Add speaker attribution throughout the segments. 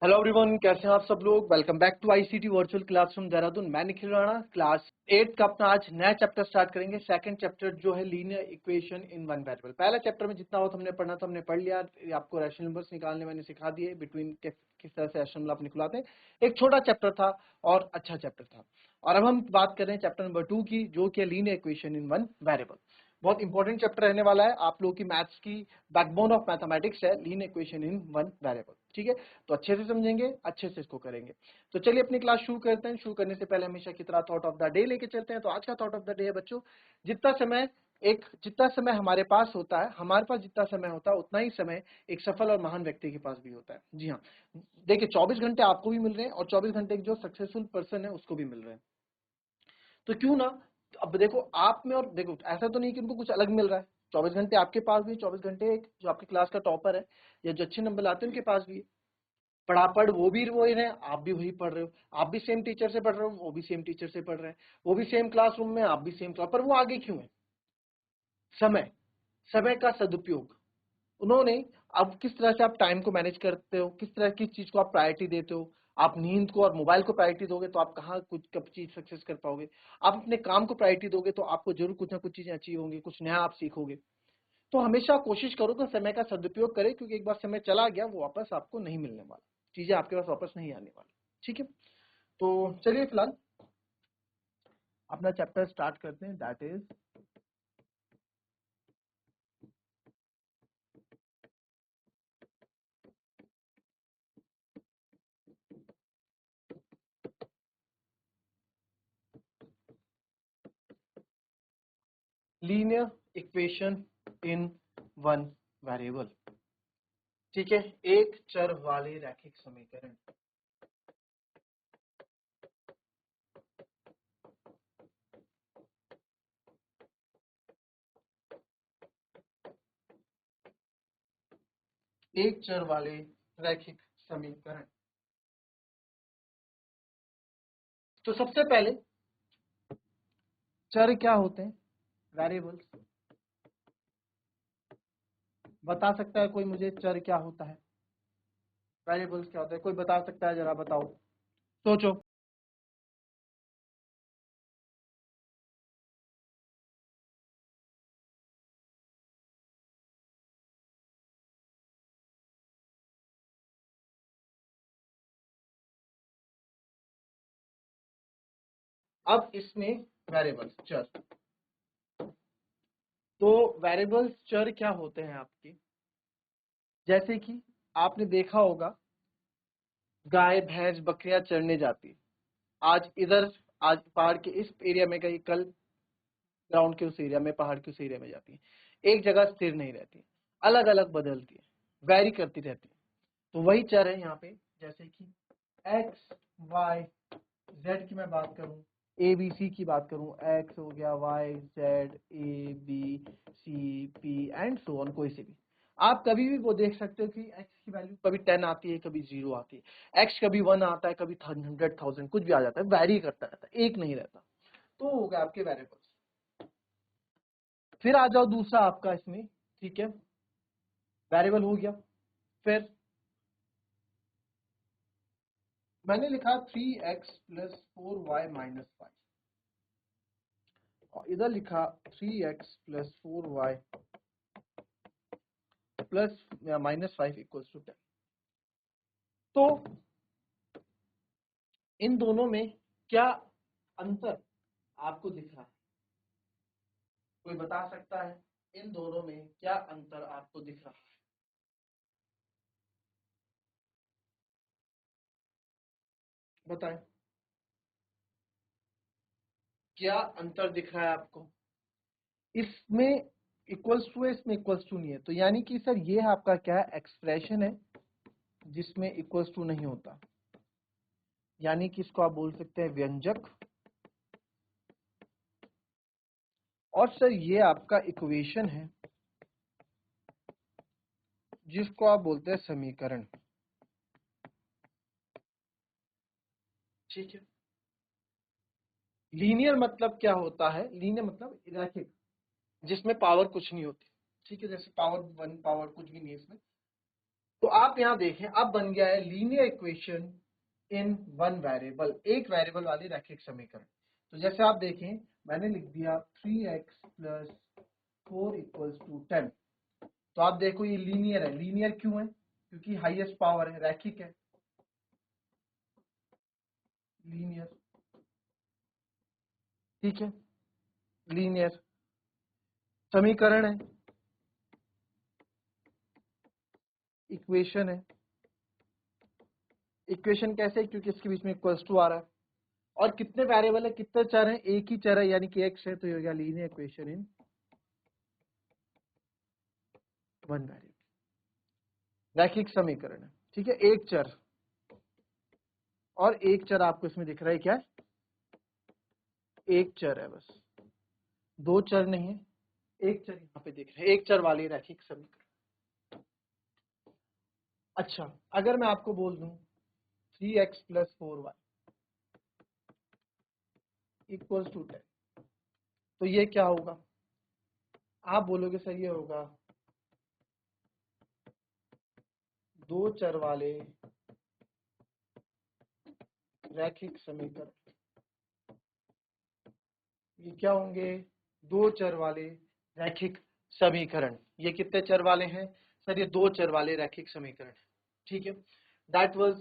Speaker 1: Hello everyone, कैसे हैं आप सब लोग। Welcome back to ICT virtual classroom Dehradun. मैं निखिल राणा, क्लास 8 का अपना आज नया चैप्टर स्टार्ट करेंगे। सेकंड चैप्टर जो है linear equation in one variable. पहला चैप्टर में जितना हो हमने पढ़ना था हमने पढ़ लिया। आपको रैशनल नंबर्स निकालने मैंने सिखा दिए, बिटवीन किस तरह से रैशनल नंबर आप निकलाते हैं। एक छोटा चैप्टर था और अच्छा चैप्टर था। और अब हम बात कर रहे हैं चैप्टर नंबर 2 की, जो कि linear equation in one variable. बहुत इंपॉर्टेंट चैप्टर रहने वाला है। आप लोगों की मैथ्स की बैकबोन ऑफ मैथमेटिक्स है linear equation in one variable. ठीक है, तो अच्छे से समझेंगे, अच्छे से इसको करेंगे। तो चलिए अपनी क्लास शुरू करते हैं। शुरू करने से पहले हमेशा की तरह थॉट ऑफ द डे लेके चलते हैं। तो आज का थॉट ऑफ द डे है बच्चों, जितना समय हमारे पास होता है, हमारे पास जितना समय होता है उतना ही समय एक सफल और महान व्यक्ति के पास भी होता है। जी हाँ, देखिए 24 घंटे आपको भी मिल रहे हैं और 24 घंटे जो सक्सेसफुल पर्सन है उसको भी मिल रहे हैं। तो क्यों ना, अब देखो आप में, और देखो ऐसा तो नहीं कि उनको कुछ अलग मिल रहा है। 24 घंटे आपके पास भी, 24 घंटे एक जो आपकी क्लास का टॉपर है या जो अच्छे नंबर लाते हैं उनके पास भी है। पढ़ापढ़ वो भी वही रहे, आप भी वही पढ़ रहे हो। आप भी सेम टीचर से पढ़ रहे हो, वो भी सेम टीचर से पढ़ रहे हैं। वो भी सेम क्लासरूम में, आप भी सेम क्लास पर। वो आगे क्यों है? समय, समय का सदुपयोग उन्होंने। अब किस तरह से आप टाइम को मैनेज करते हो, किस तरह की चीज को आप प्रायोरिटी देते हो। आप नींद को और मोबाइल को प्रायोरिटी दोगे तो आप कहाँ कुछ कब चीज सक्सेस कर पाओगे। आप अपने काम को प्रायोरिटी दोगे तो आपको जरूर कुछ ना कुछ चीजें अचीव होंगी, कुछ नया आप सीखोगे। तो हमेशा कोशिश करो कि समय का सदुपयोग करें, क्योंकि एक बार समय चला गया वो वापस आपको नहीं मिलने वाला, चीजें आपके पास वापस नहीं आने वाली। ठीक है, तो चलिए फिलहाल अपना चैप्टर स्टार्ट करते हैं, that is linear equation in one variable. ठीक है, एक चर वाले रैखिक समीकरण। एक चर वाले रैखिक समीकरण। तो सबसे पहले चर क्या होते हैं? वेरिएबल्स। बता सकता है कोई मुझे चर क्या होता है, वेरिएबल्स क्या होता है? कोई बता सकता है? जरा बताओ, सोचो। अब इसमें वेरिएबल्स चर, तो वेरिएबल्स चर क्या होते हैं आपके? जैसे कि आपने देखा होगा, गाय भैंस बकरियां चरने जाती है। आज इधर, आज पहाड़ के इस एरिया में गई, कल ग्राउंड के उस एरिया में, पहाड़ के उस एरिया में जाती है। एक जगह स्थिर नहीं रहती, अलग अलग बदलती है, वैरी करती रहती है। तो वही चर है यहाँ पे। जैसे कि एक्स वाई जेड की मैं बात करूं, ए बी सी की बात करूं, एक्स हो गया, Y Z A B C P and so on, कोई से भी आप कभी भी वो देख सकते हो कि एक्स की वैल्यू कभी 10 आती है, कभी 0 आती है। एक्स कभी 1 आता है, कभी 100,000 कुछ भी आ जाता है, वैरी करता रहता है, एक नहीं रहता। तो हो गया आपके वेरिएबल्स। फिर आ जाओ दूसरा आपका इसमें, ठीक है, वेरिएबल हो गया। फिर मैंने लिखा 3x प्लस 4y माइनस 5, और इधर लिखा 3x plus 4y plus minus 5 equals to 10। तो इन दोनों में क्या अंतर आपको दिख रहा है? कोई बता सकता है इन दोनों में क्या अंतर आपको दिख रहा है? बताएं, क्या अंतर दिख रहा है आपको? इसमें इक्वल्स टू है, इसमें इक्वल्स टू नहीं है। तो यानी कि सर ये आपका क्या है, एक्सप्रेशन है जिसमें इक्वल्स टू नहीं होता। यानी कि इसको आप बोल सकते हैं व्यंजक। और सर ये आपका इक्वेशन है जिसको आप बोलते हैं समीकरण। ठीक है, लीनियर मतलब क्या होता है? लीनियर मतलब रैखिक, जिसमें पावर कुछ नहीं होती। ठीक है, जैसे पावर 1 पावर कुछ भी नहीं है इसमें। तो आप यहां देखें, अब बन गया है linear equation in one variable, एक वेरिएबल वाली रैखिक समीकरण। तो जैसे आप देखें, मैंने लिख दिया 3x प्लस 4 इक्वल्स टू 10। तो आप देखो ये लीनियर है। लीनियर क्यों है? क्योंकि हाईएस्ट पावर है, रैखिक है, लीनियर, ठीक है, लीनियर समीकरण है, इक्वेशन है। इक्वेशन कैसे? क्योंकि इसके बीच में इक्वल्स टू आ रहा है। और कितने वेरिएबल है, कितने चर हैं? एक ही चर है, यानी कि x है, तो ये हो गया linear equation in one variable, रैखिक समीकरण है, ठीक है। एक चर, और एक चर आपको इसमें दिख रहा है, क्या है? एक चर है बस, दो चर नहीं है, एक चर यहाँ पे दिख रहा है, एक चर वाली रैखिक समीकरण। अच्छा, अगर मैं आपको बोल दूं 3x plus 4y equals to 10, तो ये क्या होगा? आप बोलोगे सर ये होगा दो चर वाले रैखिक समीकरण। ये क्या होंगे? दो चर वाले रैखिक समीकरण। ये कितने चर वाले हैं सर? ये दो चर वाले रैखिक समीकरण, ठीक है। That was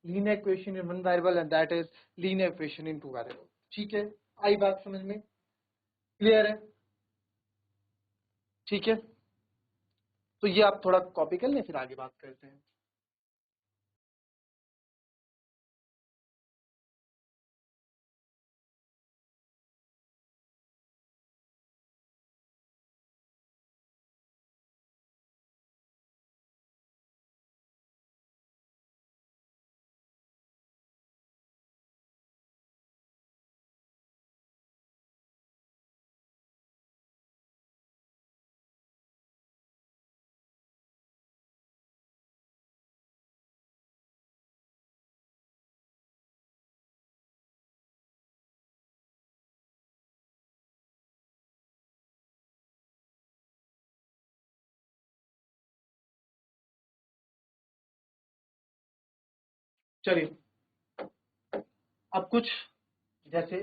Speaker 1: linear equation in one variable and that is linear equation in two variable, ठीक है। आई बात समझ में? क्लियर है? ठीक है, तो ये आप थोड़ा कॉपी कर लें, फिर आगे बात करते हैं। चलिए, अब कुछ जैसे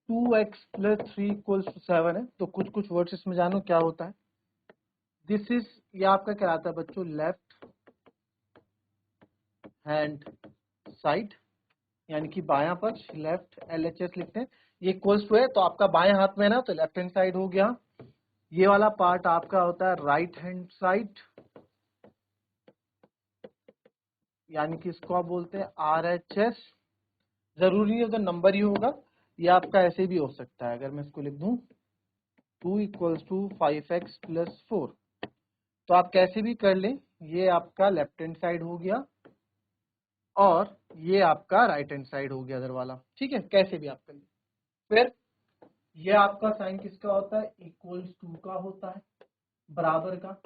Speaker 1: 2x प्लस 3 इक्वल्स टू 7 है, तो कुछ कुछ वर्ड्स इसमें जानो क्या होता है। दिस इज, ये आपका क्या आता है बच्चों? लेफ्ट हैंड साइड, यानी कि बायां पक्ष, लेफ्ट LHS लिखते हैं। ये इक्वल्स टू है, तो आपका बाएं हाथ में है ना, तो लेफ्ट हैंड साइड हो गया। ये वाला पार्ट आपका होता है राइट हैंड साइड, यानी कि इसको आप बोलते हैं RHS। जरूरी नहीं होगा नंबर ही होगा, ये आपका ऐसे भी हो सकता है। अगर मैं इसको लिख दूं 2 इक्वल्स टू 5x प्लस 4, तो आप कैसे भी कर लें, ये आपका लेफ्ट हैंड साइड हो गया और ये आपका राइट हैंड साइड हो गया अदर वाला, ठीक है। कैसे भी आप कर लें। फिर ये आपका साइन किसका होता है? इक्वल्स टू का होता है, बराबर का,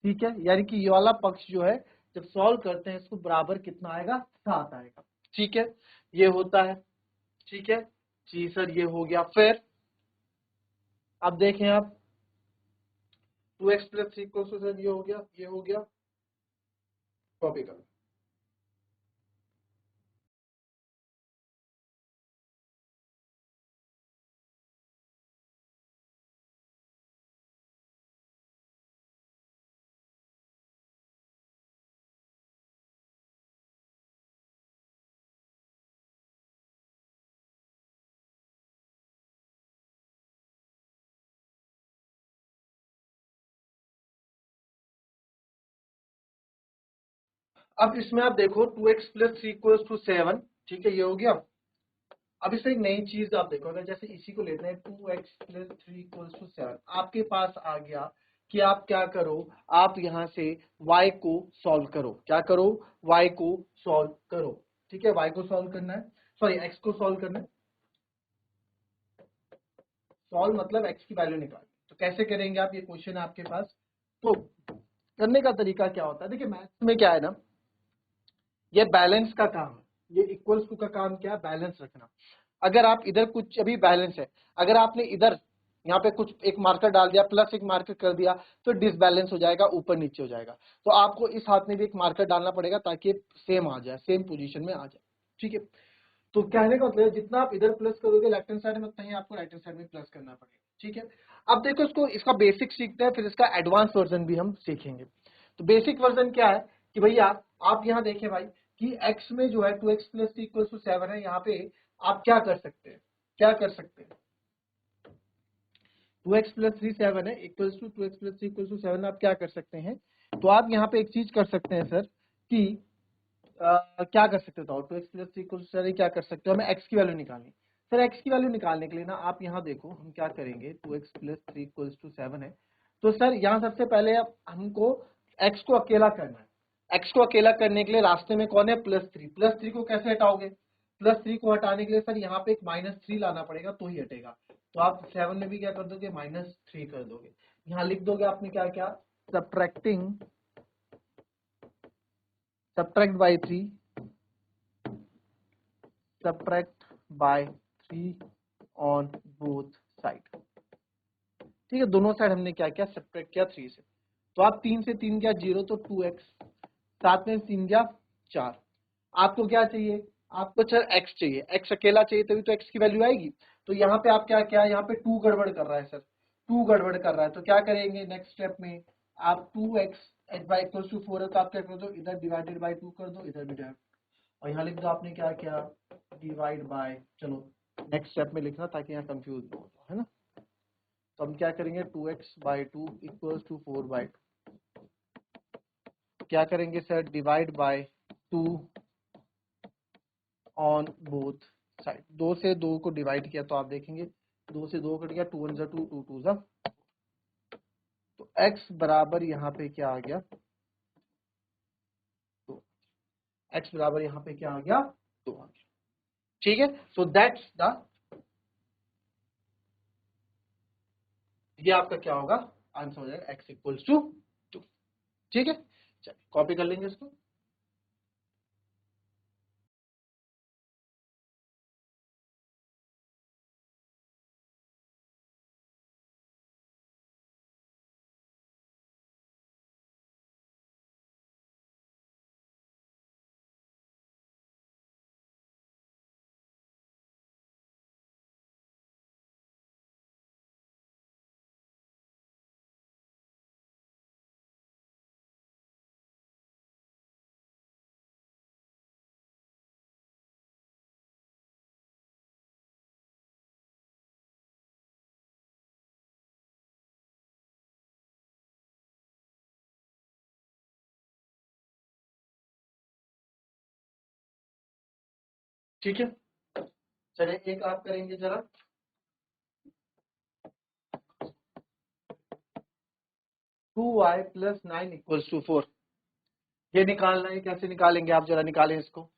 Speaker 1: ठीक है। यानी कि ये वाला पक्ष जो है, जब सॉल्व करते हैं इसको, बराबर कितना आएगा? 7 आएगा, ठीक है। ये होता है, ठीक है जी सर, ये हो गया। फिर अब देखें आप 2x plus 3 equals to sir, ये हो गया, ये हो गया, कॉपी करो। अब इसमें आप देखो 2x प्लस 3 इक्वल्स टू 7, ठीक है, ये हो गया। अब इसमें एक नई चीज आप देखो, अगर जैसे इसी को लेते हैं 2x प्लस 3 इक्वल्स टू 7, आपके पास आ गया कि आप क्या करो, आप यहां से y को सॉल्व करो। क्या करो? y को सॉल्व करो, ठीक है। y को सॉल्व करना है, सॉरी x को सॉल्व करना है। सॉल्व मतलब x की वैल्यू निकाल। तो कैसे करेंगे आप? ये क्वेश्चन है आपके पास, तो करने का तरीका क्या होता है? देखिए मैथ्स में क्या है ना, ये बैलेंस का काम है। ये इक्वल्स टू का काम क्या है? बैलेंस रखना। अगर आप इधर कुछ अभी बैलेंस है, अगर आपने इधर यहाँ पे कुछ एक मार्कर डाल दिया, प्लस एक मार्कर कर दिया, तो डिसबैलेंस हो जाएगा, ऊपर नीचे हो जाएगा। तो आपको इस हाथ में भी एक मार्कर डालना पड़ेगा ताकि सेम आ जाए, सेम पोजीशन में आ जाए। ठीक है, तो कहने का मतलब जितना आप इधर प्लस करोगे लेफ्ट हैंड साइड में, उतना ही आपको राइट हैंड साइड में प्लस करना पड़ेगा। ठीक है, अब देखो इसको, इसका बेसिक सीखते हैं, फिर इसका एडवांस वर्जन भी हम सीखेंगे। तो बेसिक वर्जन क्या है कि भैया आप यहाँ देखें भाई कि x में जो है 2x प्लस 3 इक्वल टू 7 है, यहाँ पे आप क्या कर सकते हैं, क्या कर सकते हैं, 2x प्लस 3 7 है, equals to 2x plus 3 equals to 7, आप क्या कर सकते हैं, तो आप यहाँ पे एक चीज कर सकते हैं सर कि क्या कर सकते हो, 2x प्लस 3 इक्वल्स टू 7 क्या कर सकते हो, हमें x की वैल्यू निकालनी। सर x की वैल्यू निकालने के लिए ना आप यहाँ देखो हम क्या करेंगे, 2x प्लस 3 इक्वल्स टू 7 है, तो सर यहाँ सबसे पहले हमको x को अकेला करना है। x को अकेला करने के लिए रास्ते में कौन है, +3, +3 को कैसे हटाओगे, +3 को हटाने के लिए सर यहाँ पे एक -3 लाना पड़ेगा तो ही हटेगा। तो आप 7 में भी क्या कर दोगे, -3 कर दोगे। यहाँ लिख दोगे आपने क्या क्या, subtract by 3 on both side। ठीक है, दोनों साइड हमने क्या किया, सब्ट्रैक्ट किया 3 से। तो आप 3 से 3 गया 0, तो 2x, 7 में 3 गया 4। आपको क्या चाहिए, आपको सर x चाहिए, x अकेला चाहिए तभी तो x की वैल्यू आएगी। तो यहाँ पे आप क्या क्या, यहाँ पे 2 गड़बड़ कर रहा है सर, 2 गड़बड़ कर रहा है, तो क्या करेंगे नेक्स्ट स्टेप में, आप 2x बाई इक्वल टू 4 है, तो आप क्या कर दो, इधर डिवाइडेड बाई 2 कर दो, इधर भी डिवाइड, और यहाँ लिख दो आपने क्या किया, डिवाइड बाय, चलो नेक्स्ट स्टेप में लिखना ताकि यहाँ कंफ्यूज ना हो, है ना। तो हम क्या करेंगे, 2x by 2 equals to 4 by 2, क्या करेंगे sir, divide by 2 on both side, 2 से 2 को डिवाइड किया तो आप देखेंगे 2 से 2 कट गया, 2 1 2, 2 2 जा, तो x बराबर यहाँ पे क्या आ गया, तो x बराबर यहाँ पे क्या आ गया, 2 आ गया। ठीक है, सो दैट्स द, ये आपका क्या होगा, आंसर हो जाएगा x इक्वल्स टू 2। ठीक है, चलिए कॉपी कर लेंगे इसको। ठीक है, चलिए एक आप करेंगे जरा, 2y प्लस 9 इक्वल्स टू 4, ये निकालना है, कैसे निकालेंगे आप जरा निकालें इसको।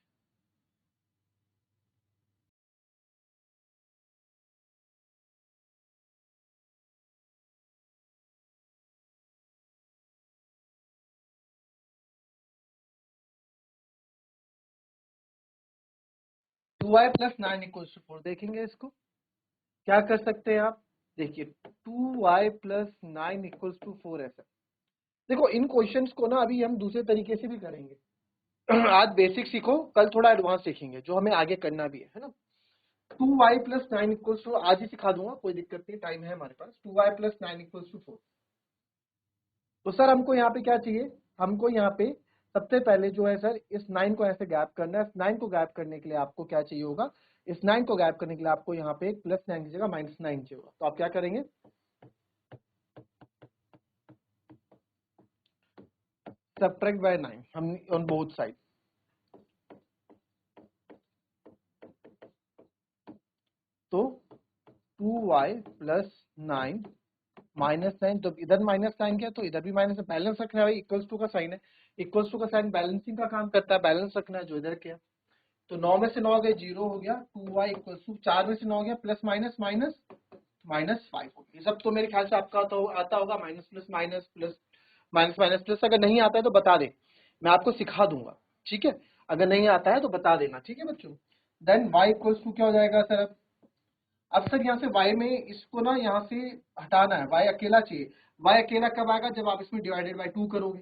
Speaker 1: Two Y plus 9 equals to 4, देखेंगे इसको क्या कर सकते हैं आप, देखिए 2y प्लस 9 इक्वल्स टू 4 ऐसा। देखो इन क्वेश्चंस को ना अभी हम दूसरे तरीके से भी करेंगे। आज बेसिक सीखो, कल थोड़ा एडवांस सीखेंगे जो हमें आगे करना भी है ना। 2y प्लस 9 इक्वल्स टू, आज ही सिखा दूंगा, कोई दिक्कत नहीं, टाइम है हमारे पास। 2y प्लस 9 इक्वल्स टू 4, तो सर हमको यहाँ पे क्या चाहिए, हमको यहाँ पे सबसे पहले जो है सर इस 9 को ऐसे गैप करना है। इस 9 को गैप करने के लिए आपको क्या चाहिए होगा, इस 9 को गैप करने के लिए आपको यहाँ पे एक +9 की जगह -9 चाहिए होगा। तो आप क्या करेंगे, सब्ट्रैक्ट बाय 9 हम ऑन बोथ साइड, तो 2y प्लस 9 -9, तो इधर -9 क्या, तो इधर भी माइनस, बैलेंस रखना है भाई, इक्वल्स टू का साइन है, इक्वल्स टू का साइन बैलेंसिंग का काम करता है, बैलेंस रखना है जो इधर क्या। तो 9 में से 9 गए 0 हो गया, 2y इक्वल्स टू 4 में से 9 गया प्लस माइनस माइनस -5 हो गया। ये सब तो मेरे ख्याल से आपका आता होगा, minus plus minus plus minus minus plus, अगर नहीं आता है तो बता दे, मैं आपको सिखा दूंगा। ठीक है, अगर नहीं आता है तो बता देना, ठीक है बच्चों। देन y इक्वल्स टू क्या हो जाएगा सर, अब सर यहाँ से y में इसको ना यहाँ से हटाना है, y अकेला चाहिए। y अकेला कब आएगा, जब आप इसमें डिवाइडेड बाय 2 करोगे।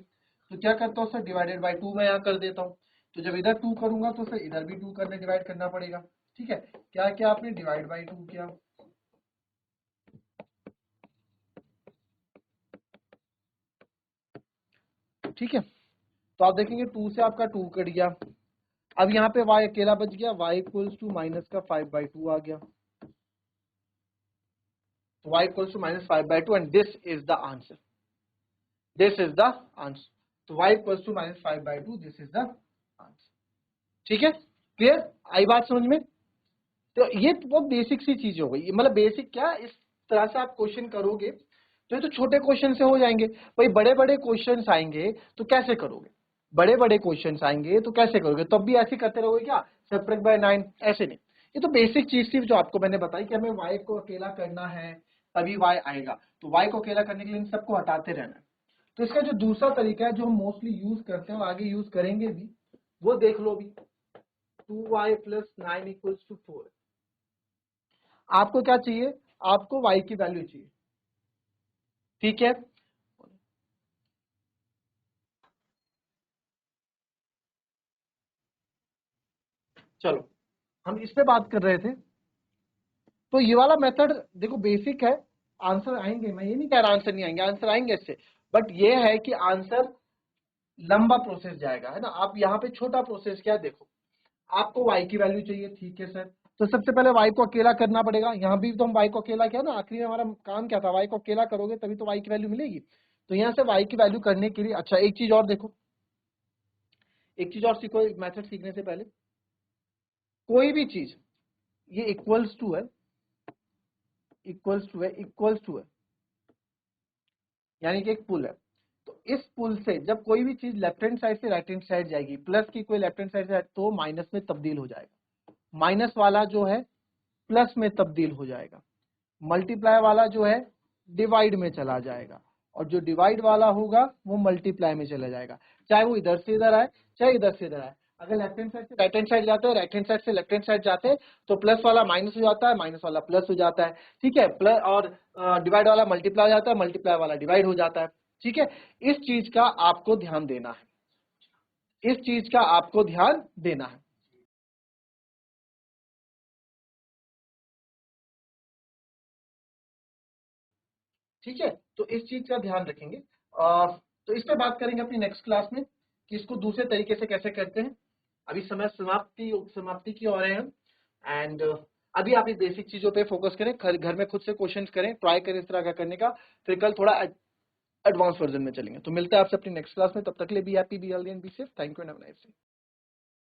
Speaker 1: तो क्या करता हूँ सर, डिवाइडेड बाय 2 मैं यहाँ कर देता हूँ। तो जब इधर 2 करूंगा तो सर इधर भी 2 करने डिवाइड करना पड़ेगा। ठीक है, क्या क्या आपने डिवाइड बाय 2 किया। ठीक है, तो आप देखेंगे 2 से आपका 2 कट गया। अब यहाँ पे y अकेला बच गया, y इक्वल्स टू माइनस का 5/2 आ गया। तो y equals to minus 5/2 and this is the answer, this is the answer. तो y equals to minus 5/2, this is the answer. ठीक है, क्लियर, आई बात समझ में। तो ये बहुत बेसिक सी चीज हो गई, मतलब बेसिक क्या, इस तरह से आप क्वेश्चन करोगे तो ये तो छोटे क्वेश्चन से हो जाएंगे। भाई बड़े बड़े क्वेश्चंस आएंगे तो कैसे करोगे, बड़े बड़े क्वेश्चंस आएंगे तो कैसे करोगे, तब भी ऐसे करते रहोगे क्या, सब्ट्रैक्ट बाय 9, ऐसे नहीं। ये तो बेसिक चीज थी जो आपको मैंने बताई कि हमें y को अकेला करना है तभी y आएगा। तो y को अकेला करने के लिए इन सबको हटाते रहना है। तो इसका जो दूसरा तरीका है जो हम मोस्टली यूज करते हैं और आगे यूज करेंगे भी, वो देख लो भी। 2y plus 9 equals to 4। आपको क्या चाहिए, आपको y की वैल्यू चाहिए। ठीक है, चलो हम इस पे बात कर रहे थे। तो ये वाला मेथड देखो बेसिक है, आंसर आएंगे, मैं ये नहीं कह रहा आंसर नहीं आएंगे, आंसर आएंगे इससे। बट ये है कि आंसर लंबा प्रोसेस जाएगा, है ना। आप यहाँ पे छोटा प्रोसेस क्या है, देखो आपको y की वैल्यू चाहिए, ठीक है सर। तो सबसे पहले y को अकेला करना पड़ेगा, यहाँ भी तो हम y को अकेला किया ना, आखिरी में हमारा काम क्या था, y को अकेला करोगे तभी तो y की वैल्यू मिलेगी। तो यहाँ से y की वैल्यू करने के लिए, अच्छा एक चीज और देखो, एक चीज और सीखो मेथड सीखने से पहले। कोई भी चीज, ये इक्वल्स टू है, इक्वल्स टू है, इक्वल्स टू है, यानी कि एक पुल है। तो इस पुल से जब कोई भी चीज लेफ्ट हैंड साइड से राइट हैंड साइड जाएगी, प्लस की कोई लेफ्ट हैंड साइड से तो माइनस में तब्दील हो जाएगा, माइनस वाला जो है प्लस में तब्दील हो जाएगा, मल्टीप्लाई वाला जो है डिवाइड में चला जाएगा, और जो डिवाइड वाला होगा वो मल्टीप्लाई में चला जाएगा, चाहे वो इधर से इधर आए चाहे इधर से इधर आए। अगर लेफ्ट हैंड साइड से राइट हैंड साइड जाते हैं, राइट हैंड साइड से लेफ्ट हैंड साइड जाते हैं, तो प्लस वाला माइनस हो जाता है, माइनस वाला प्लस हो जाता है। ठीक है, प्लस और डिवाइड वाला मल्टीप्लाई हो जाता है, मल्टीप्लाई वाला डिवाइड हो जाता है। ठीक है, इस चीज का आपको ध्यान देना है, इस चीज का आपको ध्यान देना है। ठीक है, तो इस चीज का ध्यान रखेंगे। तो इस पे बात करेंगे अपनी नेक्स्ट क्लास में कि इसको दूसरे तरीके से कैसे करते हैं। अभी समय समाप्ति समाप्ति की ओर है हम, एंड अभी आप इस बेसिक चीजों पे फोकस करें, घर में खुद से क्वेश्चंस करें, ट्राई करें इस तरह का करने का। फिर कल थोड़ा एडवांस वर्जन में चलेंगे। तो मिलते हैं आपसे अपनी नेक्स्ट क्लास में, तब तक के लिए be happy, be healthy and be safe. Thank you and have a nice day.